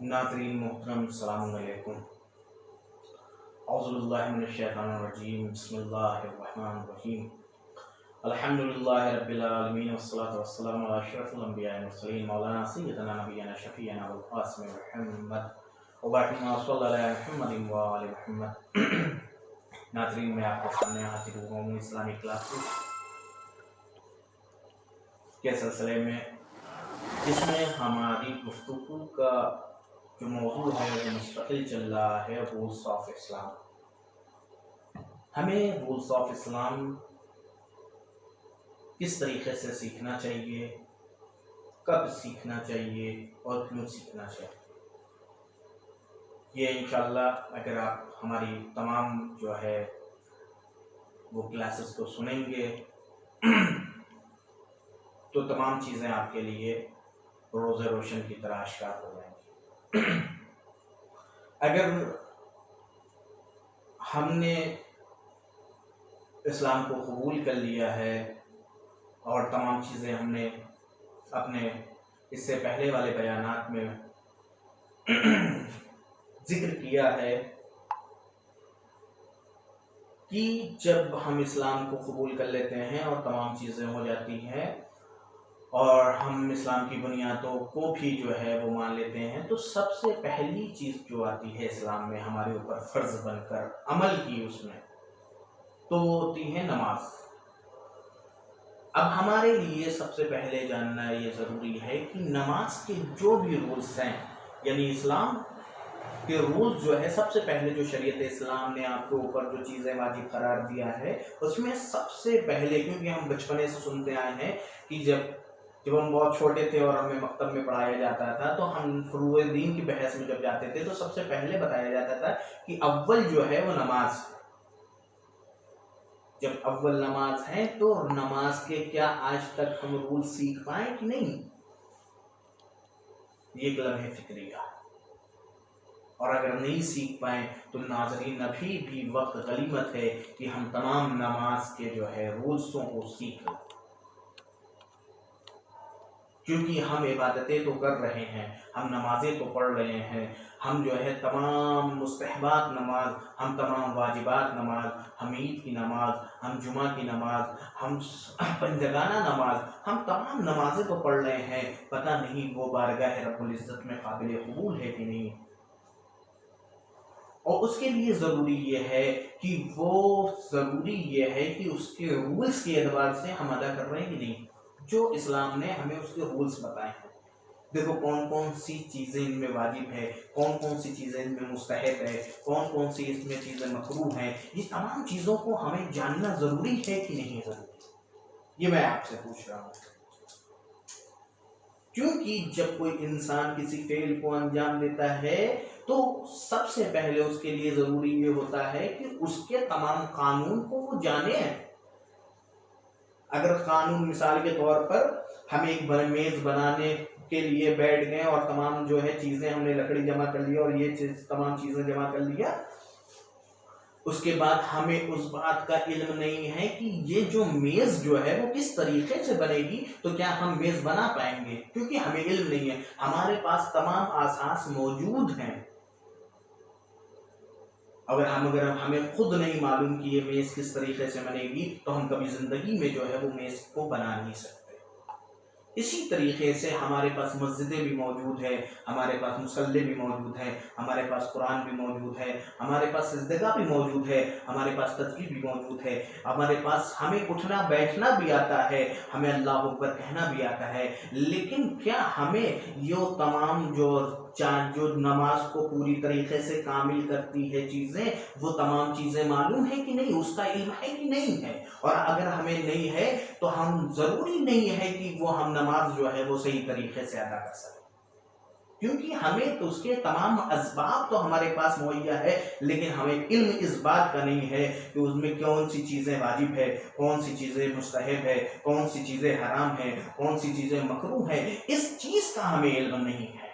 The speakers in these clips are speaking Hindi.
नाज़रीन मोहतरम अस्सलामु अलैकुम। औज़ुबिल्लाहि मिनश्शैतानिर्रजीम बिस्मिल्लाहिर्रहमानिर्रहीम। अल्हम्दुलिल्लाहि रब्बिल आलमीन वस्सलातु वस्सलामु अला अशरफिल अंबिया'i वल मुरसलीन मौलाना सय्यदना नबियना शफीअना अबुल क़ासिम मुहम्मद व बारिकना सल्लल्लाहु अला मुहम्मदिन व आलि मुहम्मद। नाज़रीन, मैं आपके सामने हाजिर हुआ हूँ इस्लामिक क्लासेस के सिलसिले में, जिसमें हमारी गुफ्तगू का जो मौजू है वो मुस्तकिल चल रहा है रूल्स ऑफ इस्लाम। हमें रूल्स ऑफ इस्लाम किस तरीके से सीखना चाहिए, कब सीखना चाहिए और क्यों सीखना चाहिए, ये इंशाल्लाह अगर आप हमारी तमाम जो है वो क्लासेस को सुनेंगे तो तमाम चीज़ें आपके लिए रोज़े रोशन की तरह आश्कार हो जाएंगी। अगर हमने इस्लाम को कबूल कर लिया है और तमाम चीज़ें हमने अपने इससे पहले वाले बयानात में जिक्र किया है कि जब हम इस्लाम को कबूल कर लेते हैं और तमाम चीज़ें हो जाती हैं और हम इस्लाम की बुनियादों को भी जो है वो मान लेते हैं, तो सबसे पहली चीज़ जो आती है इस्लाम में हमारे ऊपर फ़र्ज़ बनकर अमल की, उसमें तो वो होती है नमाज। अब हमारे लिए सबसे पहले जानना ये ज़रूरी है कि नमाज के जो भी रूल्स हैं, यानी इस्लाम के रूल्स जो है, सबसे पहले जो शरीयत इस्लाम ने आपके ऊपर जो चीज़ें वाजिब करार दिया है, उसमें सबसे पहले, क्योंकि हम बचपने से सुनते आए हैं कि जब हम बहुत छोटे थे और हमें मकतब में पढ़ाया जाता था, तो हम फुरूए दीन की बहस में जब जाते थे तो सबसे पहले बताया जाता था कि अव्वल जो है वो नमाज है। जब अव्वल नमाज है तो नमाज के क्या आज तक हम रूल सीख पाए कि नहीं, ये एक लम्हे फिक्रिया। और अगर नहीं सीख पाए तो नाज़रीन अभी भी वक्त गनीमत है कि हम तमाम नमाज के जो है रूल्सों को सीख लें, क्योंकि हम इबादतें तो कर रहे हैं, हम नमाजें तो पढ़ रहे हैं, हम जो है तमाम मुस्तहबात नमाज, हम तमाम वाजिबात नमाज, हम ईद की नमाज, हम जुमा की नमाज, हम पंजगाना नमाज, हम तमाम नमाजें तो पढ़ रहे हैं। पता नहीं वो बारगाह रब्बुल इज़्ज़त में काबिल कबूल है कि नहीं। और उसके लिए ज़रूरी ये है कि उसके रूल्स के एतबार से हम अदा कर रहे हैं कि नहीं, जो इस्लाम ने हमें उसके रूल्स बताए हैं। देखो कौन कौन सी चीज़ें इनमें वाजिब है, कौन कौन सी चीज़ें इनमें मुस्तहब है, कौन कौन सी इसमें चीज़ें मकरूह हैं, ये तमाम चीज़ों को हमें जानना ज़रूरी है कि नहीं ज़रूरी, ये मैं आपसे पूछ रहा हूँ। क्योंकि जब कोई इंसान किसी फेल को अंजाम देता है तो सबसे पहले उसके लिए ज़रूरी ये होता है कि उसके तमाम कानून को वो जाने। अगर कानून, मिसाल के तौर पर हम एक मेज़ बनाने के लिए बैठ गए और तमाम जो है चीज़ें हमने लकड़ी जमा कर लिया और ये तमाम चीज़ें जमा कर लिया, उसके बाद हमें उस बात का इल्म नहीं है कि ये जो मेज़ जो है वो किस तरीके से बनेगी, तो क्या हम मेज़ बना पाएंगे? क्योंकि हमें इल्म नहीं है। हमारे पास तमाम आसास मौजूद हैं, अगर हमें खुद नहीं मालूम कि ये मेज़ किस तरीके से बनेगी, तो हम कभी ज़िंदगी में जो है वो मेज़ को बना नहीं सकते। इसी तरीके से हमारे पास मस्जिदें भी मौजूद है, हमारे पास मुसल्ले भी मौजूद है, हमारे पास कुरान भी मौजूद है, हमारे पास सिजदा भी मौजूद है, हमारे पास तस्बीह भी मौजूद है, हमारे पास हमें उठना बैठना भी आता है, हमें अल्लाह अकबर कहना भी आता है। लेकिन क्या हमें ये तमाम जो नमाज को पूरी तरीके से कामिल करती है चीज़ें, वो तमाम चीज़ें मालूम है कि नहीं, उसका इल्म है कि नहीं है? और अगर हमें नहीं है तो हम ज़रूरी नहीं है कि वो हम नमाज जो है वो सही तरीके से अदा कर सकें। क्योंकि हमें तो उसके तमाम असबाब तो हमारे पास मुहैया है, लेकिन हमें इल्म इस बात का नहीं है कि उसमें कौन सी चीज़ें वाजिब है, कौन सी चीज़ें मुस्तहब है, कौन सी चीज़ें हराम है, कौन सी चीज़ें मकरूह है। इस चीज़ का हमें इल्म नहीं है।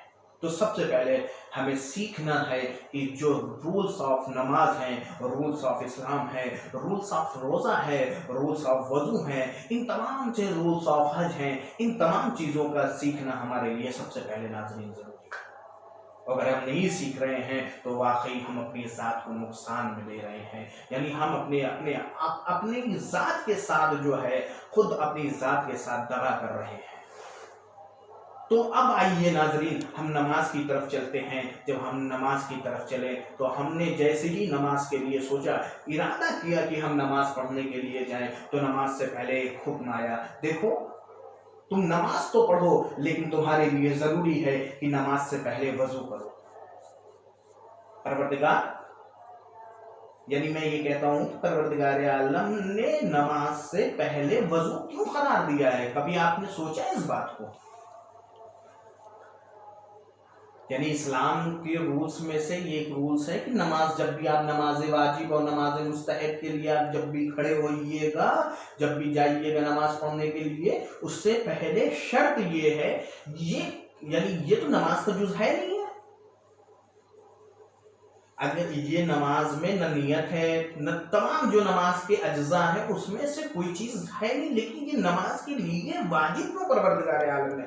तो सबसे पहले हमें सीखना है कि जो रूल्स ऑफ नमाज हैं, रूल्स ऑफ इस्लाम है, रूल्स ऑफ रोज़ा है, रूल्स ऑफ वज़ू है, इन तमाम से रूल्स ऑफ हज हैं, इन तमाम चीज़ों का सीखना हमारे लिए सबसे पहले नाज़रीन ज़रूरी है। अगर हम नहीं सीख रहे हैं तो वाकई हम अपनी ज़ात को नुकसान में ले रहे हैं। यानी हम अपनी ज़ात के साथ जो है, खुद अपनी ज़ात के साथ दगा कर रहे हैं। तो अब आइए नाजरीन, हम नमाज की तरफ चलते हैं। जब हम नमाज की तरफ चले तो हमने जैसे ही नमाज के लिए सोचा, इरादा किया कि हम नमाज पढ़ने के लिए जाएं, तो नमाज से पहले एक हुक्म आया, देखो तुम नमाज तो पढ़ो, लेकिन तुम्हारे लिए जरूरी है कि नमाज से पहले वजू करो। परवरदिगार, यानी मैं ये कहता हूं कि परवरदिगार आलम ने नमाज से पहले वजू क्यों करार दिया है? कभी आपने सोचा इस बात को? यानी इस्लाम के रूल्स में से ये एक रूल्स है कि नमाज, जब भी आप नमाज वाजिब और नमाज मुस्तहब के लिए आप जब भी खड़े होइएगा, जब भी जाइएगा नमाज पढ़ने के लिए, उससे पहले शर्त ये है, ये तो नमाज का जुज़ है नहीं है। अगर ये नमाज में न नियत है, न तमाम जो नमाज के अज्जा है उसमें से कोई चीज है नहीं, लेकिन ये नमाज के लिए वाजिब को परवरदिगार आलम ने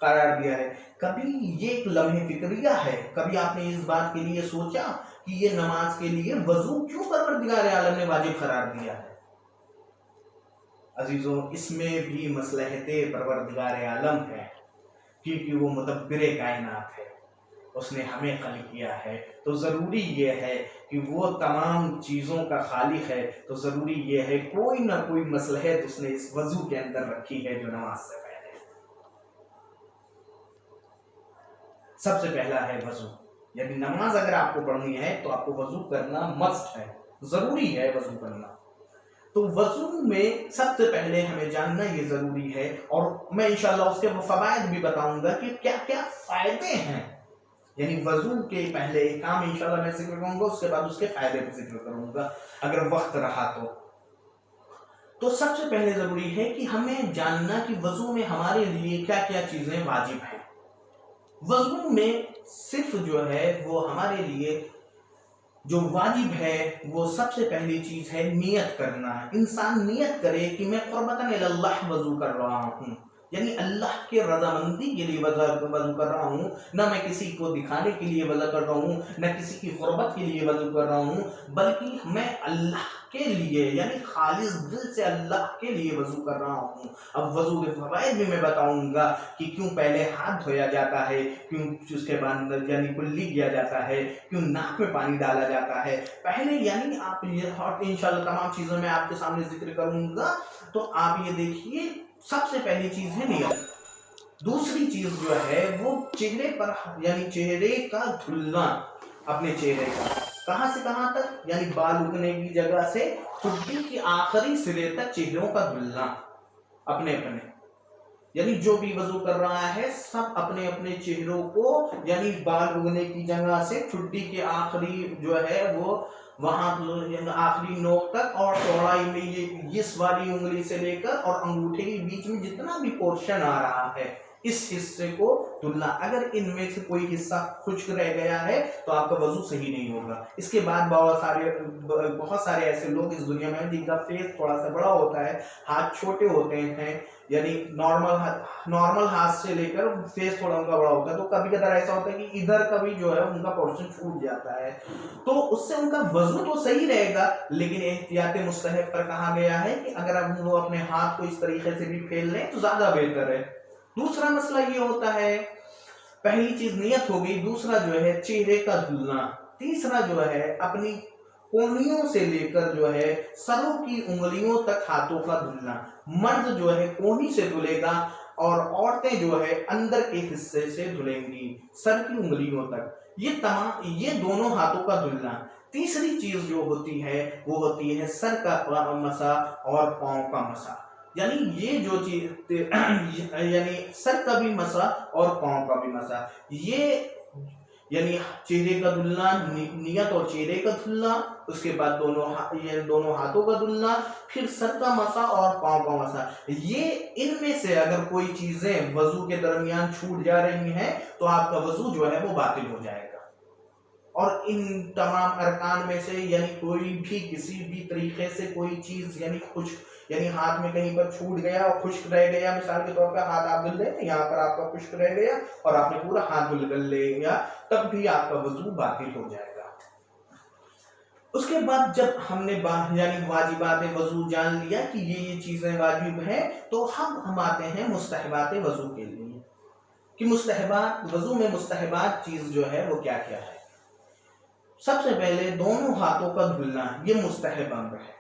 करार दिया है। कभी ये एक लम्हे फिक्रिया है, कभी आपने इस बात के लिए सोचा कि ये नमाज के लिए वजू क्यों परवरदिगार आलम ने वाजिब करार दिया है? अजीजों, इसमें भी मसलहते परवरदिगार आलम है, क्योंकि वो मुदब्बिर कायनात है, उसने हमें खल्क किया है। तो ज़रूरी ये है कि वो तमाम चीज़ों का खालिक है, तो ज़रूरी ये है कोई ना कोई मसलहत उसने इस वजू के अंदर रखी है, जो नमाज से पहले। सबसे पहला है वजू। यदि नमाज अगर आपको पढ़नी है तो आपको वजू करना मस्ट है, ज़रूरी है वजू करना। तो वजू में सबसे पहले हमें जानना ये ज़रूरी है, और मैं इंशाल्लाह उसके फवायद भी बताऊंगा कि क्या क्या फ़ायदे हैं। यानी वजू के पहले एक काम इंशाल्लाह मैं जिक्र करूंगा, उसके बाद उसके फायदे भी जिक्र करूंगा अगर वक्त रहा तो सबसे पहले जरूरी है कि हमें जानना कि वजू में हमारे लिए क्या क्या चीजें वाजिब हैं। वजू में सिर्फ जो है वो हमारे लिए जो वाजिब है वो सबसे पहली चीज है नियत करना। इंसान नियत करे कि मैं क़ुर्बतन इलल्लाह वजू कर रहा हूँ, यानी अल्लाह के रजामंदी के लिए वजू कर रहा हूँ, न मैं किसी को दिखाने के लिए वजू कर रहा हूँ, न किसी की क़ुर्बत के लिए वजू कर रहा हूँ, बल्कि मैं अल्लाह के लिए, यानी खालिस दिल से अल्लाह के लिए वजू कर रहा हूँ। अब वजू के फवायद भी मैं बताऊंगा कि क्यों पहले हाथ धोया जाता है, क्यों उसके बाद यानी कुल्ली किया जाता है, क्यों नाक में पानी डाला जाता है पहले, यानी आप ये इंशाल्लाह तमाम चीज़ों में आपके सामने जिक्र करूंगा। तो आप ये देखिए, सबसे पहली चीज है नियत। दूसरी चीज जो है वो चेहरे पर, यानी चेहरे का धुलना, अपने चेहरे का कहां से कहां तक, यानी बाल उगने की जगह से ठुड्डी की आखिरी सिरे तक चेहरों का धुलना अपने अपने, यानी जो भी वजू कर रहा है सब अपने अपने चेहरों को, यानी बाल उगने की जगह से ठुड्डी के आखिरी जो है वो वहां आखिरी नोक तक, और चौड़ाई में ये इस वाली उंगली से लेकर और अंगूठे के बीच में जितना भी पोर्शन आ रहा है इस हिस्से को धुलना। अगर इनमें से कोई हिस्सा खुश्क रह गया है तो आपका वजू सही नहीं होगा। इसके बाद बहुत सारे ऐसे लोग इस दुनिया में जिनका फेस थोड़ा सा बड़ा होता है, हाथ छोटे होते हैं, यानी नॉर्मल हाथ से लेकर फेस थोड़ा उनका बड़ा होता है, तो कभी कभार ऐसा होता है कि इधर का भी जो है उनका पोर्शन छूट जाता है, तो उससे उनका वजू तो सही रहेगा, लेकिन एहतियात मुस्तहब पर कहा गया है कि अगर अब वो अपने हाथ को इस तरीके से भी फैल लें तो ज्यादा बेहतर है। दूसरा मसला ये होता है, पहली चीज नियत हो गई, दूसरा जो है चेहरे का धुलना, तीसरा जो है अपनी कोहनियों से लेकर जो है सरों की उंगलियों तक हाथों का धुलना। मर्द जो है कोहनी से धुलेगा और औरतें जो है अंदर के हिस्से से धुलेंगी सर की उंगलियों तक। ये दोनों हाथों का धुलना। तीसरी चीज जो होती है वो होती है सर का मसा और पांव का मसा, यानी ये जो चीज यानी सर का भी मसा और पांव का भी मसा, ये यानी चेहरे का धुलना, नियत और चेहरे का धुलना, उसके बाद दोनों हाथों का धुलना, फिर सर का मसा और पांव का मसा। ये इनमें से अगर कोई चीजें वजू के दरमियान छूट जा रही हैं तो आपका वजू जो है वो बातिल हो जाएगा। और इन तमाम अरकान में से यानी कोई भी किसी भी तरीके से कोई चीज यानी यानी हाथ में कहीं पर छूट गया और खुश्क रह गया, मिसाल के तौर पर हाथ आप धुल रहे, यहाँ पर आपका खुश्क रह गया और आपने पूरा हाथ धुल लिया, तब भी आपका वजू बातिल हो जाएगा। उसके बाद जब हमने यानी वाजिबात वजू जान लिया कि ये चीजें वाजिब है, तो हम आते हैं मुस्तहबात वजू के लिए कि मुस्तहबात वजू में मुस्तहबात चीज जो है वो क्या क्या है। सबसे पहले दोनों हाथों का धुलना, ये मुस्तहब अम्र है।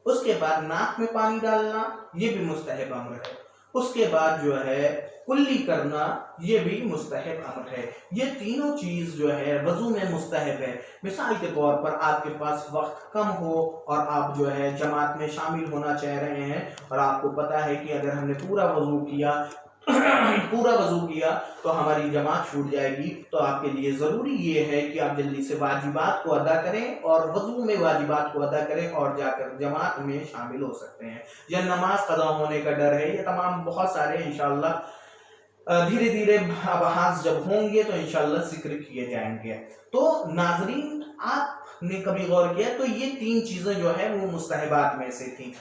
उसके बाद नाक में पानी डालना, ये भी मुस्तहब अम्र है। उसके बाद जो है कुल्ली करना, ये भी मुस्तहब अम्र है। ये तीनों चीज जो है वजू में मुस्तहब है। मिसाल के तौर पर आपके पास वक्त कम हो और आप जो है जमात में शामिल होना चाह रहे हैं और आपको पता है कि अगर हमने पूरा वजू किया तो हमारी जमात छूट जाएगी, तो आपके लिए जरूरी ये है कि आप जल्दी से वाजिबात को अदा करें और वजू में वाजिबात को अदा करें और जाकर जमात में शामिल हो सकते हैं। या नमाज कज़ा होने का डर है, ये तमाम बहुत सारे इंशाअल्लाह धीरे धीरे अबहास जब होंगे तो इंशाअल्लाह जिक्र किए जाएंगे। तो नाजरीन, आपने कभी गौर किया तो ये तीन चीजें जो है वो मुस्तहबात में से थी।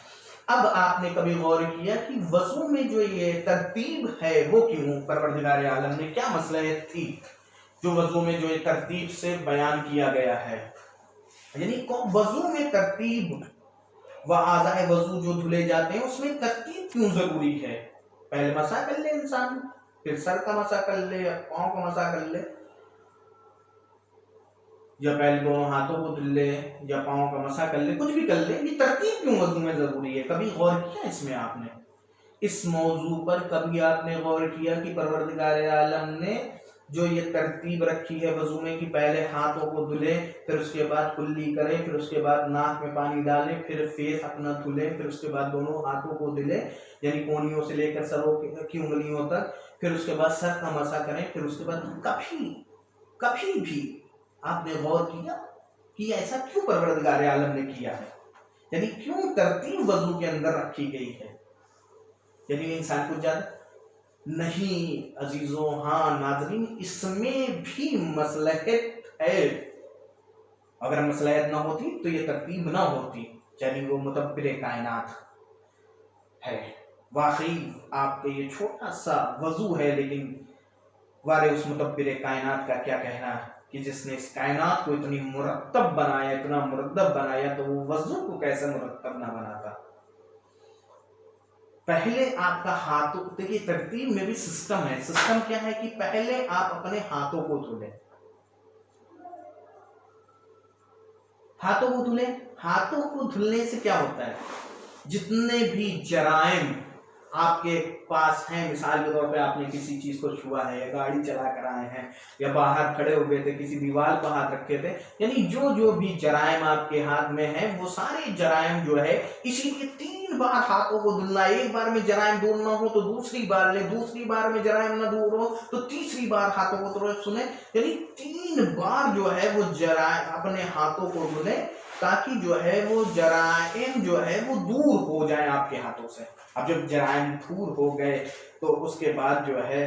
अब आपने कभी गौर किया कि वजू में जो ये तरतीब है वो क्यों, परवरदिगार आलम ने क्या मसलहत थी जो वजू में जो ये तरतीब से बयान किया गया है। यानी वजू में तरतीब व आज़ाए वजू जो धुले जाते हैं उसमें तरतीब क्यों जरूरी है। पहले मसा कर ले इंसान, फिर सर का मसा कर ले या पांव का मसा कर ले, या पहले दोनों हाथों को धुल ले या पांव का मसा कर ले, कुछ भी कर ले, ये तरतीब क्यों वजू में जरूरी है। कभी गौर किया इसमें आपने? इस मौजू पर कभी आपने गौर किया कि परवरदिगार आलम ने जो ये तरतीब रखी है वजू में कि पहले हाथों को धुले, फिर उसके बाद कुल्ली करें, फिर उसके बाद नाक में पानी डालें, फिर फेस अपना धुले, फिर उसके बाद दोनों हाथों को धुले यानी कोहनियों से लेकर सरों की उंगलियों तक, फिर उसके बाद सर का मसा करें, फिर उसके बाद कभी भी आपने गौर किया कि ऐसा क्यों परवरदिगार आलम ने किया है, यानी क्यों तरतीब वजू के अंदर रखी गई है। यानी इंसान कुछ ज्यादा नहीं अजीजों, हाँ नाज़रीन, इसमें भी मसलहत है। अगर मसलहत ना होती तो ये तरतीब ना होती, यानी वो मुतब्बिर कायनात है। वाकई आपके ये छोटा सा वजू है, लेकिन वारे उस मुतब्बिर कायनात का क्या कहना है कि जिसने इस कायनात को इतनी मुरत्तब बनाया, इतना मुरद्दब बनाया, तो वो वजू को कैसे मुरत्तब ना बनाता। पहले आपका हाथों, देखिए तरतीब में भी सिस्टम है। सिस्टम क्या है कि पहले आप अपने हाथों को धुलें, हाथों को धुलने से क्या होता है, जितने भी जराइम आपके पास हैं, मिसाल के तौर पे आपने किसी चीज को छुआ है या गाड़ी चला कर आए हैं या बाहर खड़े हुए थे, किसी दीवार पर हाथ रखे थे, यानी जो भी जराइम आपके हाथ में है वो सारे जराइम जो है, इसीलिए 3 बार हाथों को धुलना। एक बार में जराइम दूर ना हो तो दूसरी बार ले, दूसरी बार में जराइम ना दूर हो तो तीसरी बार हाथों को धुले। सुने, यानी 3 बार जो है वो जराइम अपने हाथों को धुले, ताकि जो है वो जराइम जो है वो दूर हो जाए आपके हाथों से। अब जब जराइम दूर हो गए तो उसके बाद जो है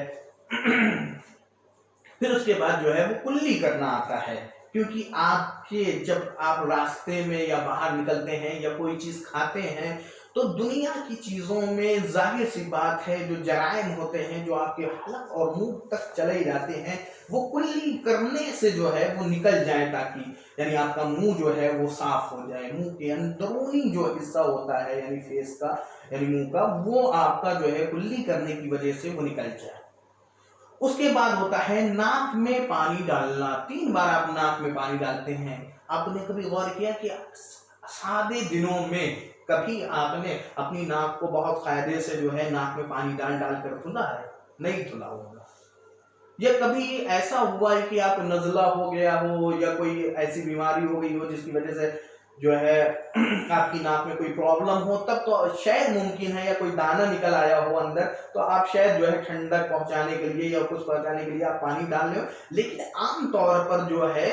फिर उसके बाद जो है वो कुल्ली करना आता है, क्योंकि आपके जब आप रास्ते में या बाहर निकलते हैं या कोई चीज खाते हैं तो दुनिया की चीजों में जाहिर सी बात है जो जराइम होते हैं जो आपके हलक और मुंह तक चले जाते हैं, वो कुल्ली करने से जो है वो निकल जाए, ताकि यानी आपका मुंह जो है वो साफ हो जाए। मुंह के अंदरूनी जो हिस्सा होता है यानी फेस का यानी मुंह का, वो आपका जो है कुल्ली करने की वजह से वो निकल जाए। उसके बाद होता है नाक में पानी डालना। 3 बार आप नाक में पानी डालते हैं। आपने कभी गौर किया कि सादे दिनों में कभी आपने अपनी नाक को बहुत कायदे से जो है नाक में पानी डाल कर धुला है? नहीं धुला होगा। या कभी ऐसा हुआ है कि आप नज़ला हो गया हो या कोई ऐसी बीमारी हो गई हो जिसकी वजह से जो है आपकी नाक में कोई प्रॉब्लम हो, तब तो शायद मुमकिन है, या कोई दाना निकल आया हो अंदर, तो आप शायद जो है ठंडक पहुंचाने के लिए या कुछ पहुंचाने के लिए आप पानी डाल रहे हो। लेकिन आमतौर पर जो है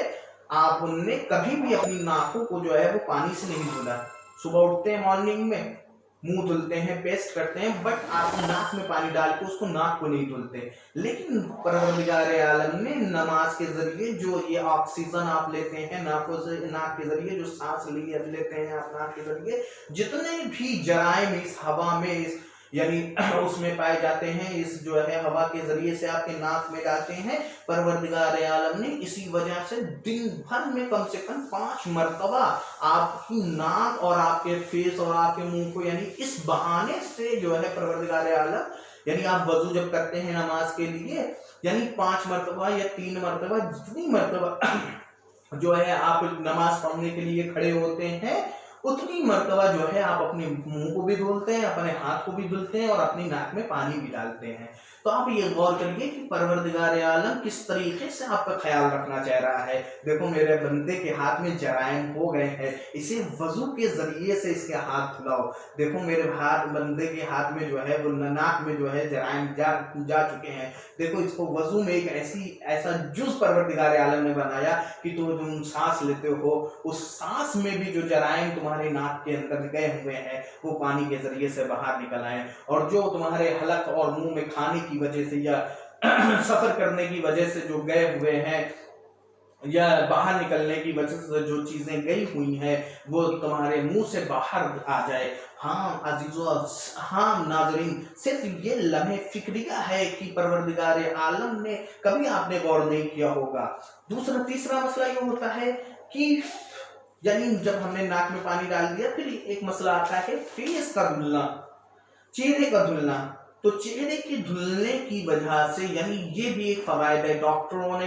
आपने कभी भी अपनी नाकों को जो है वो पानी से नहीं धुला। सुबह उठते हैं मॉर्निंग में, मुंह धुलते हैं, पेस्ट करते हैं, बट आप नाक में पानी डाल के उसको नाक को नहीं धुलते। लेकिन परवरदिगार आलम ने नमाज के जरिए जो ये ऑक्सीजन आप लेते हैं नाकों से, नाक के जरिए जो सांस लेते हैं आप नाक के जरिए, जितने भी जराइम इस हवा में इस यानी उसमें पाए जाते हैं, इस जो है हवा के जरिए से आपके नाक में जाते हैं, परवरदिगार आलम ने इसी वजह से दिन भर में कम से कम 5 मरतबा आपकी नाक और आपके फेस और आपके मुंह को, यानी इस बहाने से जो है परवरदिगार आलम, यानी आप वजू जब करते हैं नमाज के लिए, यानी 5 मरतबा या 3 मरतबा, जितनी मरतबा जो है आप नमाज पढ़ने के लिए खड़े होते हैं, उतनी मर्तबा जो है आप अपने मुंह को भी धुलते हैं, अपने हाथ को भी धुलते हैं और अपनी नाक में पानी भी डालते हैं। तो आप ये गौर करिए कि परवरदिगार आलम किस तरीके से आपका ख्याल रखना चाह रहा है। देखो मेरे बंदे के हाथ में जराइम हो गए हैं, इसे वजू के जरिए से इसके हाथ धुलाओ। देखो मेरे बंदे के हाथ में जो है वो नाक में जो है जराइम जा चुके हैं। देखो इसको वजू में एक ऐसा जुज परवरदिगार आलम ने बनाया कि तुम सांस लेते हो, उस सांस में भी जो जराइम तुम्हारे नाक के अंदर गए हुए हैं वो पानी के जरिए से बाहर निकल आए, और जो तुम्हारे हलक और मुंह में खाने की वजह से या सफर करने की वजह से जो गए हुए हैं या बाहर निकलने की वजह से जो चीजें गई हुई हैं वो तुम्हारे मुंह से बाहर आ जाए। हाँ अजीजों, हाँ नाजरीन, सिर्फ ये लम्हे फिक्रिया है कि परवरदिगार आलम ने कभी आपने गौर नहीं किया होगा। तीसरा मसला ये होता है कि यानी जब हमने नाक में पानी डाल दिया, फिर एक मसला आता है फेस का धुलना, चेहरे का धुलना। तो चेहरे के धुलने की वजह से यानी ये भी एक फवायद है। डॉक्टरों ने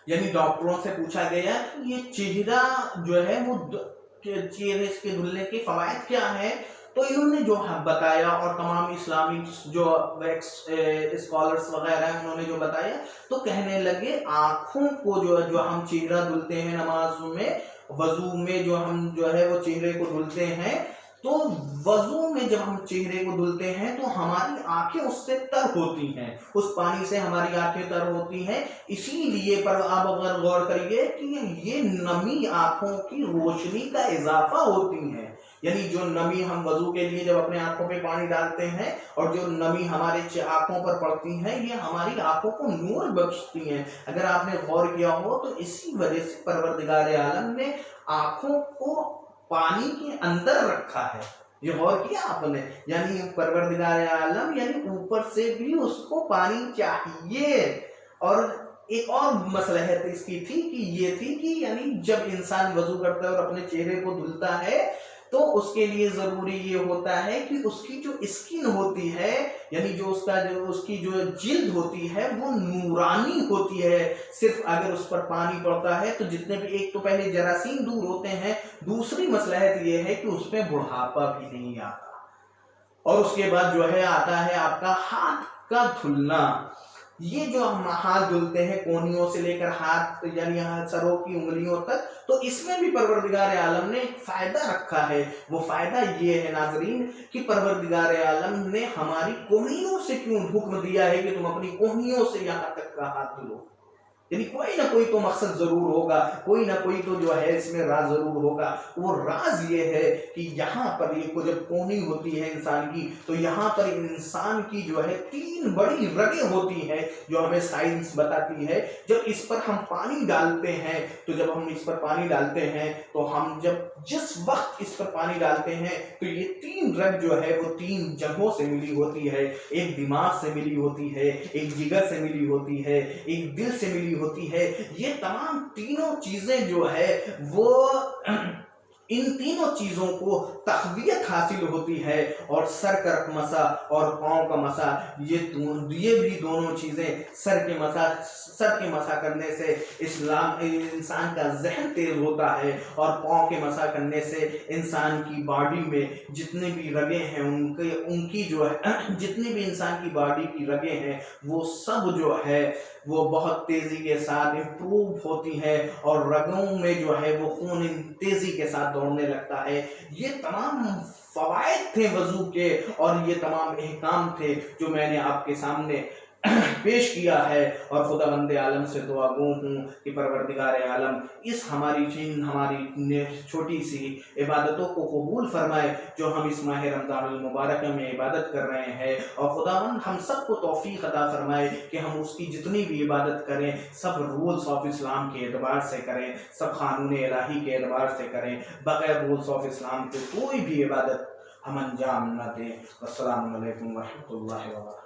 यानी डॉक्टरों से पूछा गया कि ये चेहरा जो है वो चेहरे के धुलने के फवायद क्या है, तो इन्होंने जो बताया और तमाम इस्लामिक जो स्कॉलर्स वगैरह हैं उन्होंने जो बताया, तो कहने लगे आंखों को जो हम चेहरा धुलते हैं नमाज में, वजू में जो हम जो है वो चेहरे को धुलते हैं, तो वजू में जब हम चेहरे को धुलते हैं तो हमारी आंखें उससे तर होती हैं, उस पानी से हमारी आंखें तर होती हैं। इसीलिए पर आप अगर गौर करिए कि ये नमी आंखों की रोशनी का इजाफा होती है। यानी जो नमी हम वजू के लिए जब अपने आंखों पे पानी डालते हैं और जो नमी हमारे आंखों पर पड़ती है, ये हमारी आंखों को नूर बख्शती हैं। अगर आपने गौर किया हो तो इसी वजह से परवरदिगार आलम ने आंखों को पानी के अंदर रखा है। ये गौर किया आपने? यानी परवरदिगार आलम यानी ऊपर से भी उसको पानी चाहिए। और एक और मसलहत इसकी थी कि ये थी कि यानी जब इंसान वजू करता है और अपने चेहरे को धुलता है तो उसके लिए जरूरी ये होता है कि उसकी जो स्किन होती है, यानी जो उसकी जो जिल्द होती है वो नूरानी होती है। सिर्फ अगर उस पर पानी पड़ता है तो जितने भी, एक तो पहले जरासीम दूर होते हैं, दूसरी मसलहत ये है कि उसमें बुढ़ापा भी नहीं आता। और उसके बाद जो है आता है आपका हाथ का धुलना। ये जो हम हाथ धुलते हैं कोहनियों से लेकर हाथ यानी सरों की उंगलियों तक, तो इसमें भी परवरदिगार आलम ने एक फायदा रखा है। वो फायदा ये है नाजरीन कि परवरदिगार आलम ने हमारी कोहनियों से क्यों हुक्म दिया है कि तुम अपनी कोहनियों से यहाँ तक का हाथ धुलो। यानी कोई ना कोई तो मकसद जरूर होगा, कोई ना कोई तो जो है इसमें राज जरूर होगा। वो राज ये है कि यहाँ पर ये जब कोहनी होती है इंसान की, तो यहाँ पर इंसान की जो है 3 बड़ी रगें होती हैं जो हमें साइंस बताती है। जब इस पर हम पानी डालते हैं, तो जब हम इस पर पानी डालते हैं तो हम जिस वक्त इस पर पानी डालते हैं तो ये 3 रग जो है वो 3 जगहों से मिली होती है। एक दिमाग से मिली होती है, एक जिगर से मिली होती है, एक दिल से मिली होती है। ये तमाम तीनों चीजें जो है वो इन तीनों चीज़ों को तक़वियत हासिल होती है। और सर का मसा और पाँव का मसा, ये भी दोनों चीज़ें सर के मसा करने से इंसान का जहन तेज होता है, और पाँव के मसा करने से इंसान की बॉडी में जितने भी रगें हैं उनकी जो है जितनी भी इंसान की बॉडी की रगें हैं वो सब जो है वो बहुत तेज़ी के साथ इम्प्रूव होती है, और रगों में जो है वो खून तेज़ी के साथ दौड़ने लगता है। ये तमाम फ़वाइद थे वज़ू के, और ये तमाम अहकाम थे जो मैंने आपके सामने पेश किया है। और खुदावंद आलम से दुआ गो हूँ कि परवरदिगार आलम इस हमारी छोटी सी इबादतों को कबूल फरमाए जो हम इस माह रमज़ानुल मुबारक में इबादत कर रहे हैं, और खुदावंद हम सबको तौफीक अता फरमाए कि हम उसकी जितनी भी इबादत करें सब रूल्स ऑफ इस्लाम के एतबार से करें, सब क़ानून इलाही के एतबार से करें, बग़ैर रूल्स ऑफ इस्लाम के कोई भी इबादत हम अंजाम न दें। अस्सलामु अलैकुम व रहमतुल्लाहि व बरकातहू।